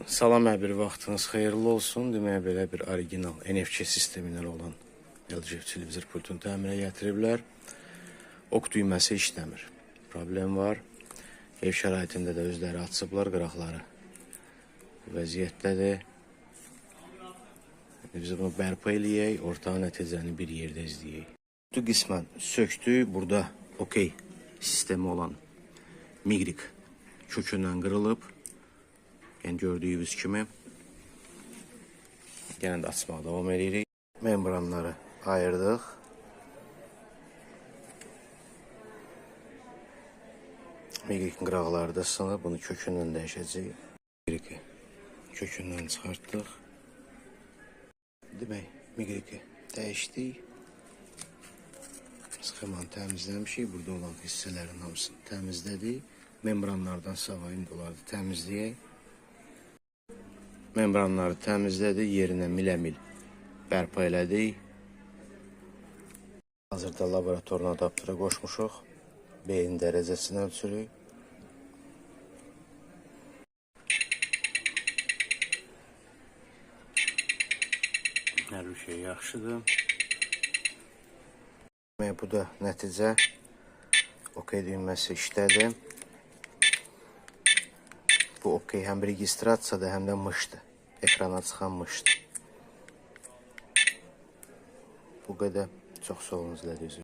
Salam, hər bir vaxtınız xeyirli olsun. Deməyə belə bir orijinal NFC sistemindən olan LG televizor pultunu təmirə gətiriblər. Ok düyməsi işləmir. Problem var. Ev şəraitində də özləri açıblar qıraqları. Bu vəziyyətdədir. Biz bunu bərpa eləyək, ortaq nəticəni bir yerdə izləyək. Bu qismən söktü. Burada OK sistemi olan migrik kökündən qırılıb. Yəni gördüyünüz kimi yenə də açmağa davam edirik. Membranları ayırdıq. Migrikin qıraqları da sınıb. Bunu kökündən dəyişəcəyik. Migriki kökündən çıxartdıq. Demək, migriki dəyişdik. Sxemanı təmizləmişik. Burada olan hissələrin hamısını təmizlədik. Membranlardan savayı onları təmizləyək. Membranları təmizlədik, yerinə miləmil bərpa elədik. Hazırda laboratorun adaptera qoşmuşuq. Beyin dərəcəsini ölçürük. Hər bir şey yaxşıdır. Bu da nəticə. OK düyməsi işlədi. Bu OK həm registrasiyadır, həm də mışdır. Ekrana çıxan mışdır. Bu qədər. Çox sağ olun izlədiyiniz üçün.